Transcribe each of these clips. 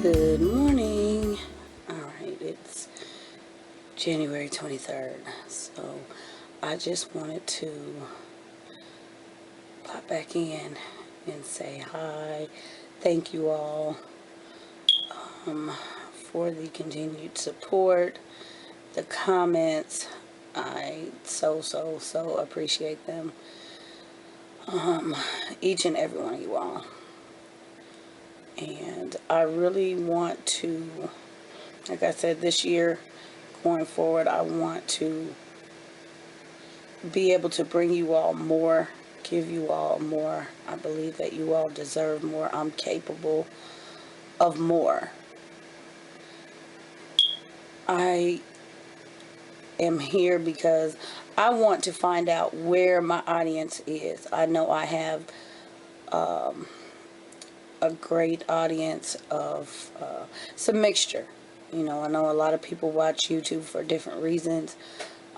Good morning. Alright, it's January 23rd. So I just wanted to pop back in and say hi. Thank you all for the continued support, the comments. I so appreciate them. Each and every one of you all. And I really want to, like I said, this year going forward, I want to be able to bring you all more, give you all more. I believe that you all deserve more. I'm capable of more. I am here because I want to find out where my audience is. I know I have a great audience of some mixture. You know, I know a lot of people watch YouTube for different reasons.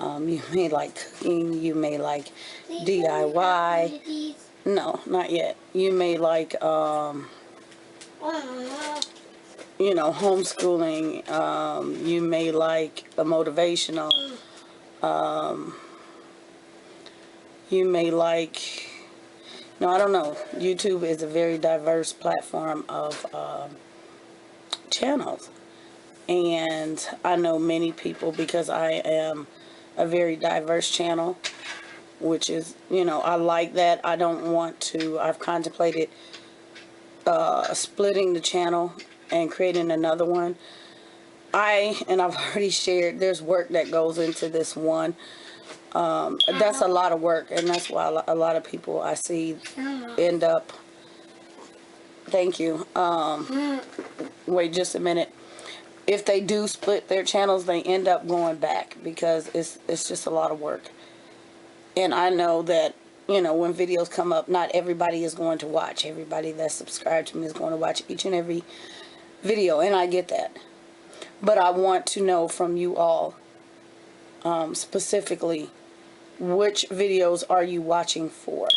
You may like cooking, you may like DIY. No, not yet. You may like, homeschooling. You may like the motivational. You may like, no, I don't know. YouTube is a very diverse platform of channels. And I know many people because I am a very diverse channel, which is, I like that. I don't want to, I've contemplated splitting the channel and creating another one. And I've already shared, there's work that goes into this one. That's a lot of work, and that's why a lot of people I see end up, thank you, wait just a minute. If they do split their channels, they end up going back because it's just a lot of work. And I know that, when videos come up, not everybody is going to watch. Everybody that's subscribed to me is going to watch each and every video, and I get that. But I want to know from you all, specifically, which videos are you watching for?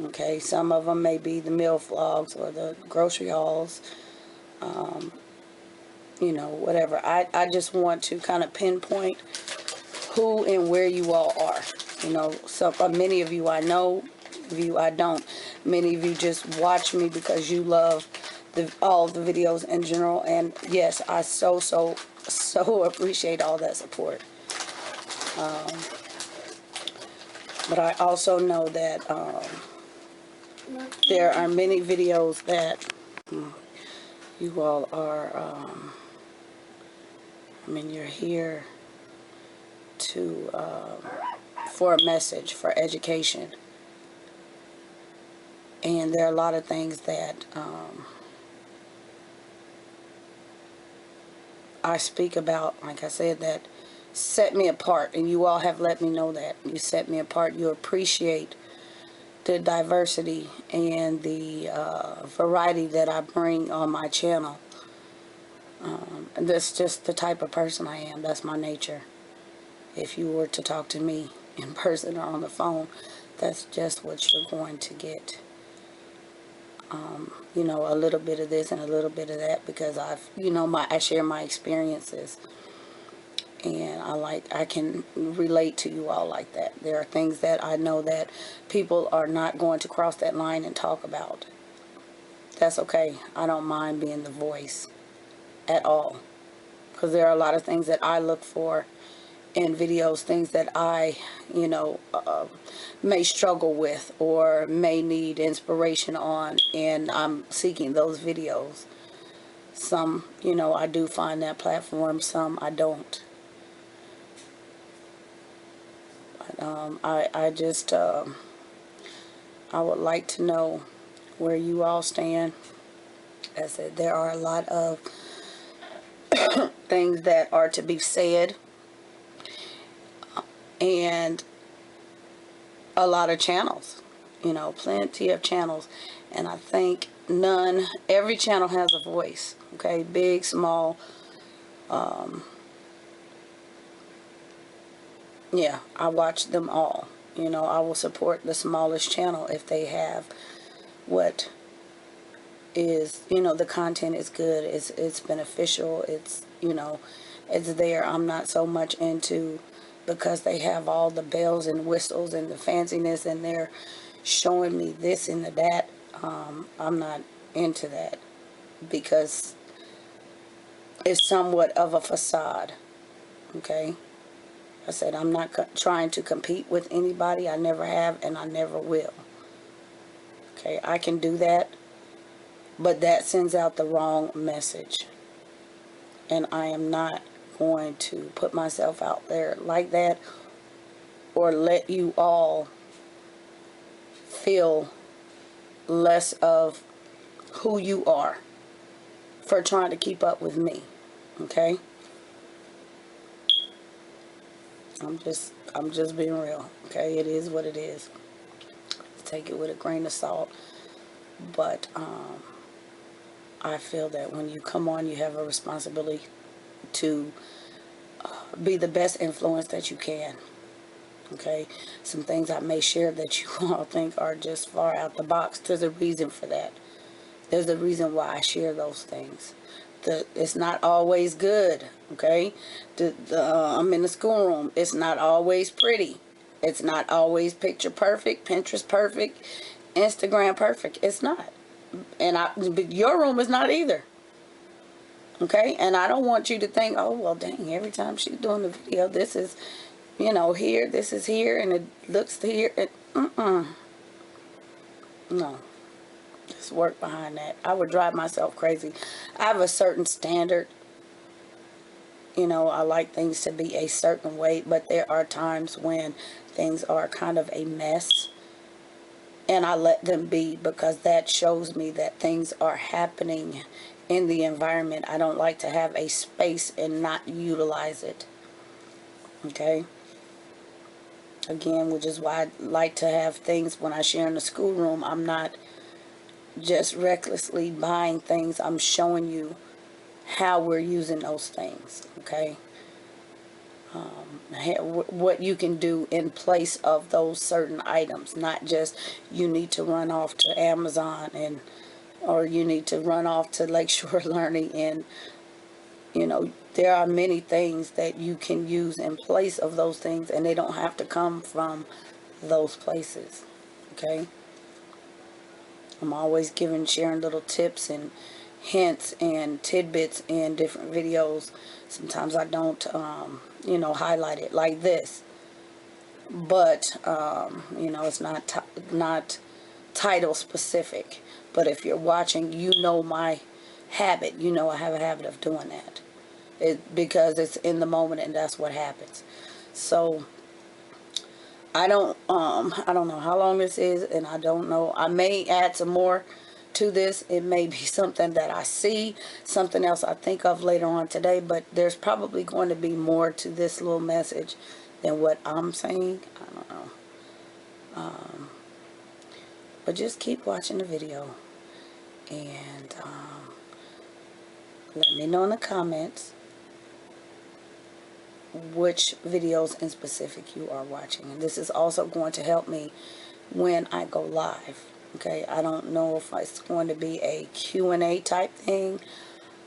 Okay, some of them may be the meal vlogs or the grocery hauls, whatever. I just want to kind of pinpoint who and where you all are. So many of you I know, of you I don't. Many of you just watch me because you love all of the videos in general. And yes, I so appreciate all that support. But I also know that there are many videos that you all are, you're here to for a message, for education. And there are a lot of things that I speak about, like I said, that set me apart. And you all have let me know that. You set me apart. You appreciate the diversity and the variety that I bring on my channel. And that's just the type of person I am. That's my nature. If you were to talk to me in person or on the phone, that's just what you're going to get. A little bit of this and a little bit of that because I share my experiences. And I can relate to you all like that. There are things that I know that people are not going to cross that line and talk about. That's okay. I don't mind being the voice at all. Because there are a lot of things that I look for in videos, things that I, may struggle with or may need inspiration on, and I'm seeking those videos. Some, I do find that platform, some I don't. I just, I would like to know where you all stand. As I said, there are a lot of things that are to be said, and a lot of channels, plenty of channels. And I think every channel has a voice, okay, big, small. Yeah, I watch them all. I will support the smallest channel if they have what is, you know, the content is good, it's beneficial, it's, you know, it's there. I'm not so much into, because they have all the bells and whistles and the fanciness and they're showing me this and that. I'm not into that, because it's somewhat of a facade. Okay, I said I'm not trying to compete with anybody. I never have and I never will. Okay, I can do that, but that sends out the wrong message, and I am not going to put myself out there like that, or let you all feel less of who you are for trying to keep up with me. Okay, I'm just being real. Okay, it is what it is. Take it with a grain of salt. But I feel that when you come on, you have a responsibility to be the best influence that you can. Okay, some things I may share that you all think are just far out the box. There's a reason for that. There's a reason why I share those things. It's not always good. Okay, I'm in the schoolroom. It's not always pretty. It's not always picture perfect, Pinterest perfect, Instagram perfect. It's not. And but your room is not either. Okay, and I don't want you to think, oh well, dang, every time she's doing the video, this is, you know, here, this is here, and it looks here. No, there's work behind that. I would drive myself crazy. I have a certain standard. You know, I like things to be a certain way, but there are times when things are kind of a mess, and I let them be, because that shows me that things are happening in the environment. I don't like to have a space and not utilize it. Okay? Again, which is why I like to have things when I share in the schoolroom. I'm not just recklessly buying things. I'm showing you how we're using those things. Okay? What you can do in place of those certain items. Not just you need to run off to Amazon, and or you need to run off to Lakeshore Learning, and you know, there are many things that you can use in place of those things, and they don't have to come from those places. Okay, I'm always sharing little tips and hints and tidbits in different videos. Sometimes I don't you know, highlight it like this, but you know, it's not title specific. But if you're watching, you know my habit. You know I have a habit of doing that. Because it's in the moment, and that's what happens. So I don't know how long this is, and I don't know. I may add some more to this. It may be something that I see, something else I think of later on today, but there's probably going to be more to this little message than what I'm saying. I don't know. But just keep watching the video, and let me know in the comments which videos in specific you are watching. And this is also going to help me when I go live. Okay, I don't know if it's going to be a Q&A type thing.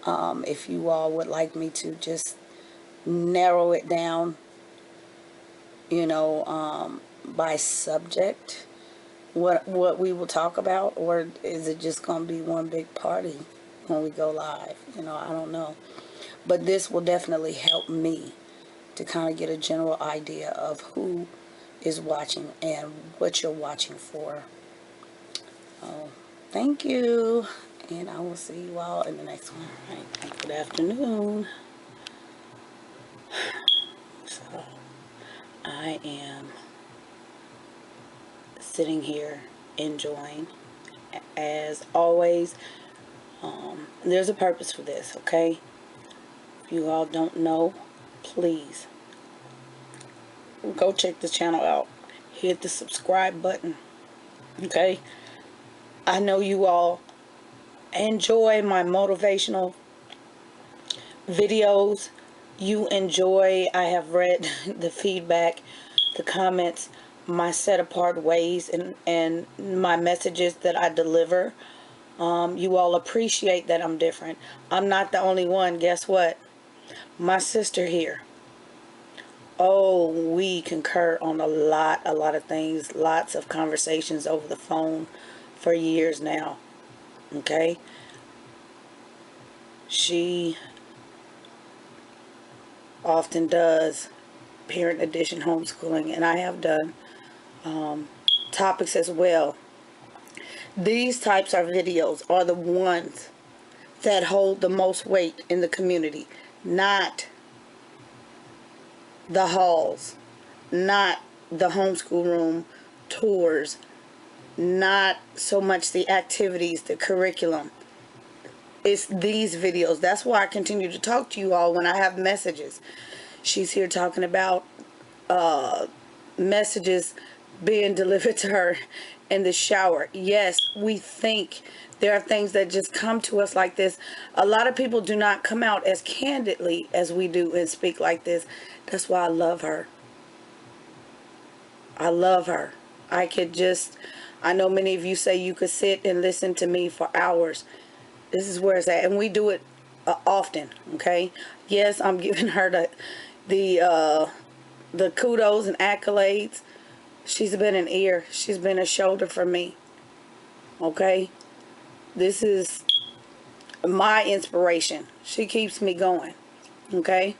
If you all would like me to just narrow it down, you know, by subject, what we will talk about, or is it just going to be one big party when we go live? You know, I don't know. But this will definitely help me to kind of get a general idea of who is watching and what you're watching for. Oh, thank you, and I will see you all in the next one. All right, good afternoon. So I am sitting here enjoying, as always. There's a purpose for this, okay? If you all don't know, please go check the channel out. Hit the subscribe button, okay? I know you all enjoy my motivational videos. You enjoy, I have read the feedback, the comments, my set apart ways, and my messages that I deliver. You all appreciate that I'm different. I'm not the only one. Guess what? My sister here. Oh, we concur on a lot of things. Lots of conversations over the phone for years now. Okay? She often does parent edition homeschooling, and I have done topics as well. These types of videos are the ones that hold the most weight in the community, not the halls, not the homeschool room tours, not so much the activities, the curriculum. It's these videos. That's why I continue to talk to you all when I have messages. She's here talking about messages being delivered to her in the shower. Yes, we think there are things that just come to us like this. A lot of people do not come out as candidly as we do and speak like this. That's why I love her. I love her. I know many of you say you could sit and listen to me for hours. This is where it's at, and we do it often. Okay. Yes, I'm giving her the kudos and accolades. She's been an ear. She's been a shoulder for me. Okay. This is my inspiration. She keeps me going. Okay.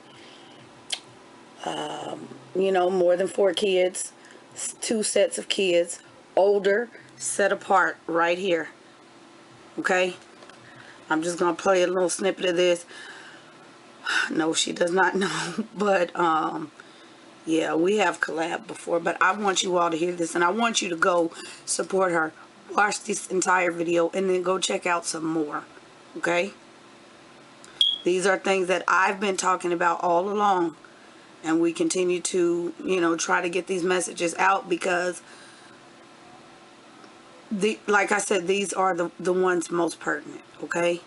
More than 4 kids, 2 sets of kids, older, set apart right here. Okay. I'm just going to play a little snippet of this. No, she does not know. But, yeah, we have collabed before. But I want you all to hear this. And I want you to go support her. Watch this entire video. And then go check out some more. Okay? These are things that I've been talking about all along. And we continue to, try to get these messages out. Because, like I said, these are the ones most pertinent. Okay?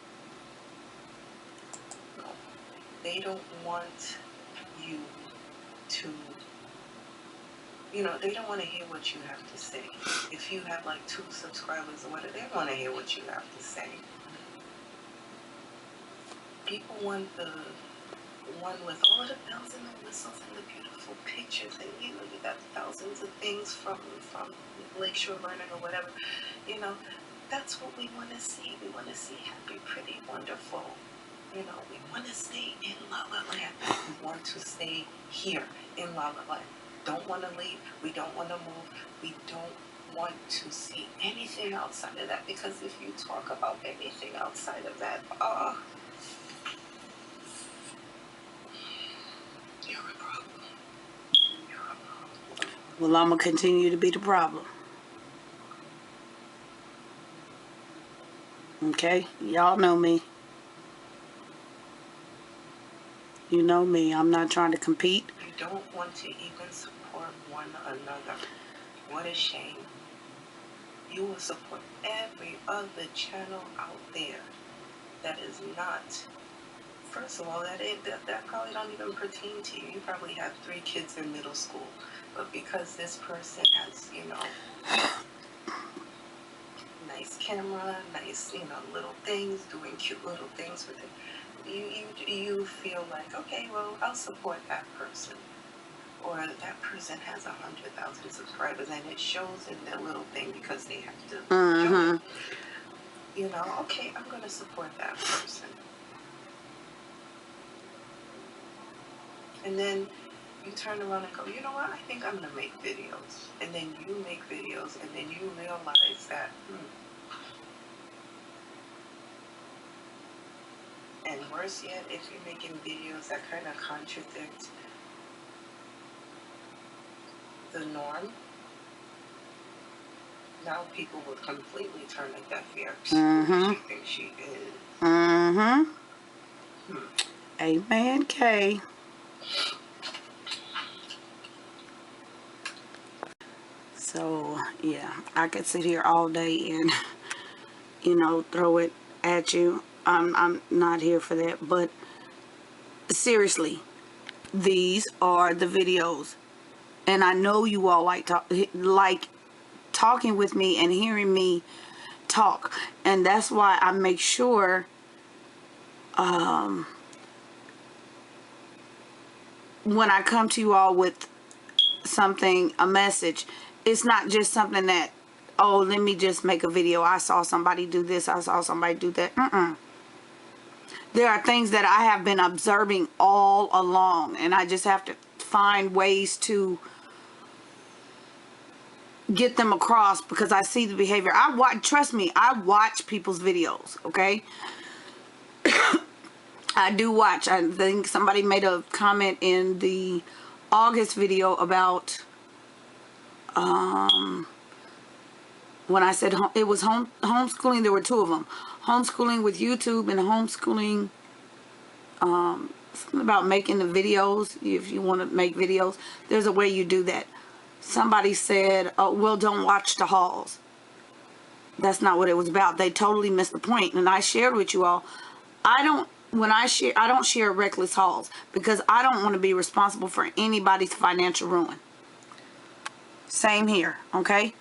They don't want you to, they don't want to hear what you have to say. If you have like 2 subscribers or whatever, they want to hear what you have to say. People want the one with all the bells and the whistles and the beautiful pictures, and you got thousands of things from Lakeshore Learning or whatever. That's what we want to see. We want to see happy, pretty, wonderful. We want to stay in La La Land. We want to stay here in La La Land. Don't want to leave. We don't want to move. We don't want to see anything outside of that, because if you talk about anything outside of that, you're a problem. You're a problem. Well, I'm going to continue to be the problem. Okay? Y'all know me. You know me. I'm not trying to compete. You don't want to even support one another. What a shame. You will support every other channel out there that is not. First of all, that probably don't even pertain to you. You probably have 3 kids in middle school. But because this person has, nice camera, nice, little things, doing cute little things with it, you feel like, okay, well, I'll support that person. Or that person has 100,000 subscribers, and it shows in their little thing because they have to show it. Okay, I'm going to support that person. And then you turn around and go, you know what, I think I'm going to make videos. And then you make videos, and then you realize that, And worse yet, if you're making videos that kind of contradict the norm, now people will completely turn a deaf ear to who she thinks she is. Amen, Kay. So, yeah, I could sit here all day and, throw it at you. I'm not here for that, but seriously, these are the videos, and I know you all like talking with me and hearing me talk. And that's why I make sure when I come to you all with something, a message, it's not just something that, oh, let me just make a video. I saw somebody do this. I saw somebody do that. There are things that I have been observing all along, and I just have to find ways to get them across because I see the behavior. Trust me, I watch people's videos, okay? I do watch. I think somebody made a comment in the August video about when I said it was homeschooling. There were two of them: homeschooling with YouTube and homeschooling something about making the videos. If you want to make videos, there's a way you do that. Somebody said, oh, well, don't watch the hauls. That's not what it was about. They totally missed the point. And I shared with you all, I don't share reckless hauls because I don't want to be responsible for anybody's financial ruin. Same here, okay?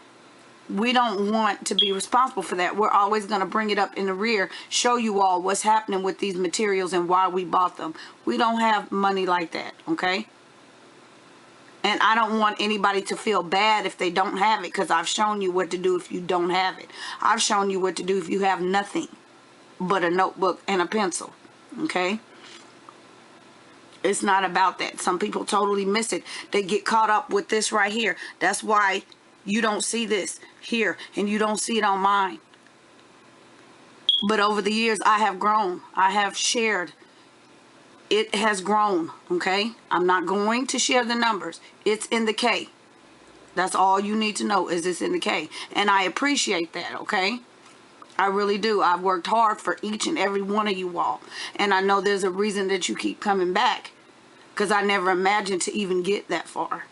We don't want to be responsible for that. We're always going to bring it up in the rear, show you all what's happening with these materials and why we bought them. We don't have money like that, okay? And I don't want anybody to feel bad if they don't have it, because I've shown you what to do if you don't have it. I've shown you what to do if you have nothing but a notebook and a pencil, okay? It's not about that. Some people totally miss it. They get caught up with this right here. That's why you don't see this here and you don't see it on mine. But over the years, I have grown. I have shared. It has grown, okay? I'm not going to share the numbers. It's in the K. That's all you need to know, is it's in the K. And I appreciate that, okay? I really do. I've worked hard for each and every one of you all. And I know there's a reason that you keep coming back, because I never imagined to even get that far.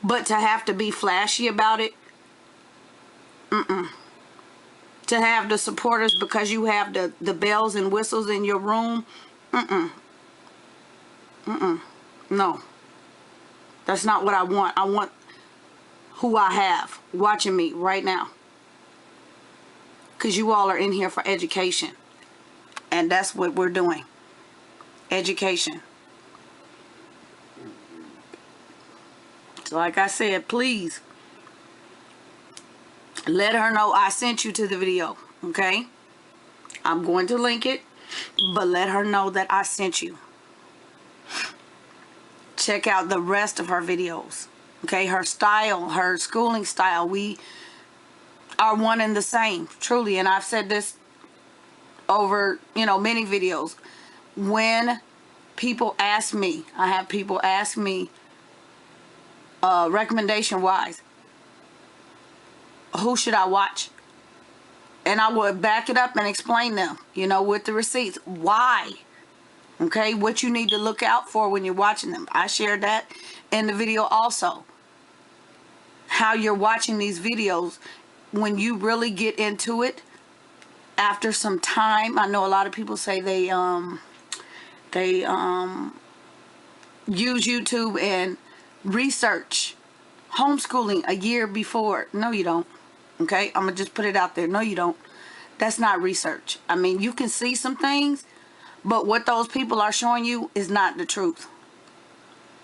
But to have to be flashy about it, to have the supporters because you have the bells and whistles in your room, no. That's not what I want. I want who I have watching me right now. Because you all are in here for education. And that's what we're doing. Education. So like I said, please let her know I sent you to the video, okay? I'm going to link it, but let her know that I sent you. Check out the rest of her videos, okay? Her style, her schooling style, we are one and the same, truly. And I've said this over, many videos. When people ask me, I have people ask me, recommendation-wise, who should I watch? And I would back it up and explain them, with the receipts. Why? Okay, what you need to look out for when you're watching them. I shared that in the video also. How you're watching these videos, when you really get into it, after some time, I know a lot of people say they use YouTube and research homeschooling a year before. No, you don't. Okay, I'm gonna just put it out there. No, you don't. That's not research. I mean, you can see some things, but what those people are showing you is not the truth.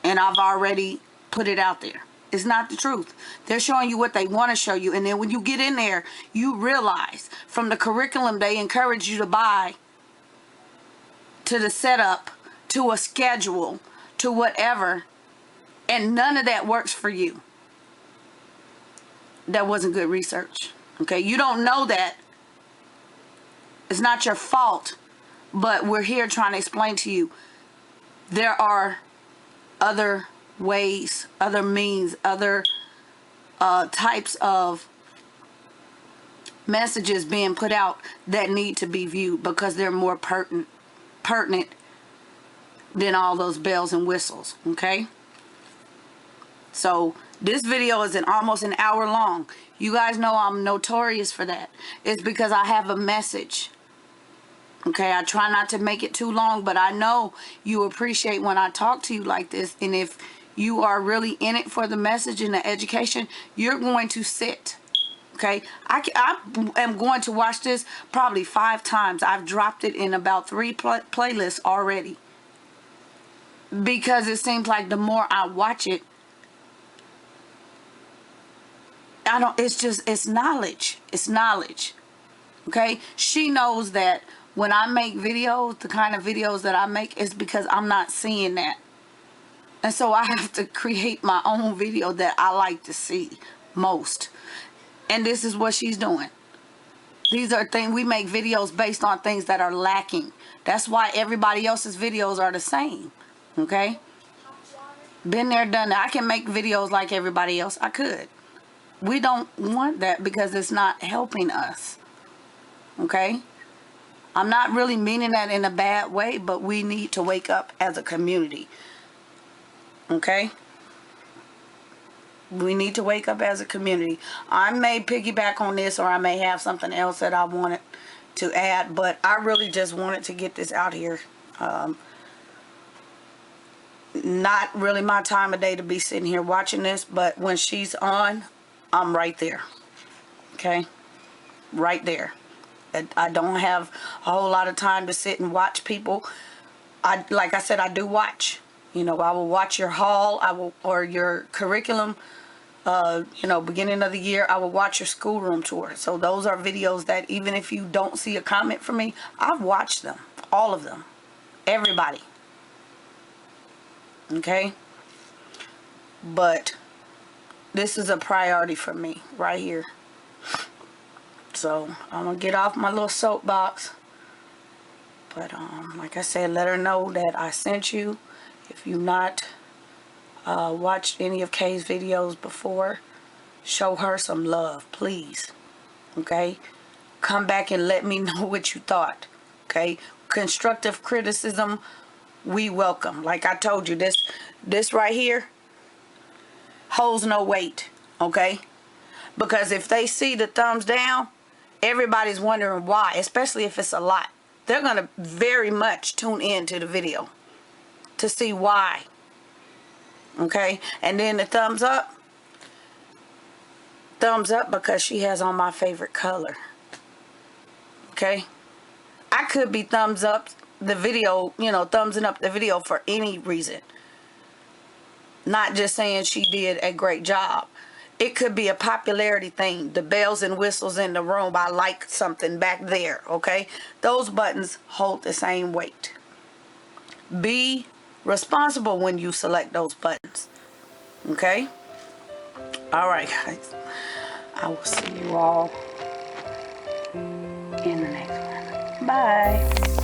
And I've already put it out there. It's not the truth. They're showing you what they want to show you. And then when you get in there, you realize from the curriculum they encourage you to buy, to the setup, to a schedule, to whatever, and none of that works for you. That wasn't good research. Okay, you don't know that. It's not your fault, but we're here trying to explain to you there are other ways, other means, other types of messages being put out that need to be viewed because they're more pertinent than all those bells and whistles. Okay, so this video is almost an hour long. You guys know I'm notorious for that. It's because I have a message. Okay, I try not to make it too long, but I know you appreciate when I talk to you like this. And if you are really in it for the message and the education, you're going to sit. Okay, I am going to watch this probably 5 times. I've dropped it in about 3 playlists already, because it seems like the more I watch it, it's knowledge. It's knowledge. Okay, she knows that when I make videos, the kind of videos that I make is because I'm not seeing that. And so I have to create my own video that I like to see most. And this is what she's doing. These are things, we make videos based on things that are lacking. That's why everybody else's videos are the same. Okay? Been there, done that. I can make videos like everybody else. I could. We don't want that because it's not helping us. Okay? I'm not really meaning that in a bad way, but we need to wake up as a community. Okay? We need to wake up as a community. I may piggyback on this, or I may have something else that I wanted to add, but I really just wanted to get this out here. Not really my time of day to be sitting here watching this, but when she's on, I'm right there. Okay? Right there. I don't have a whole lot of time to sit and watch people. Like I said, I do watch. You know, I will watch your haul, or your curriculum. Beginning of the year, I will watch your schoolroom tour. So those are videos that even if you don't see a comment from me, I've watched them. All of them. Everybody. Okay? But this is a priority for me right here. So I'm going to get off my little soapbox. But like I said, let her know that I sent you. If you've not watched any of Kay's videos before, show her some love, please. Okay? Come back and let me know what you thought. Okay? Constructive criticism, we welcome. Like I told you, this right here holds no weight. Okay? Because if they see the thumbs down, everybody's wondering why, especially if it's a lot. They're going to very much tune in to the video to see why. Okay? And then the thumbs up because she has on my favorite color. Okay? I could be thumbs up the video, thumbsing up the video for any reason. Not just saying she did a great job. It could be a popularity thing. The bells and whistles in the room. I like something back there. Okay? Those buttons hold the same weight. Be responsible when you select those buttons. Okay? Alright, guys. I will see you all in the next one. Bye.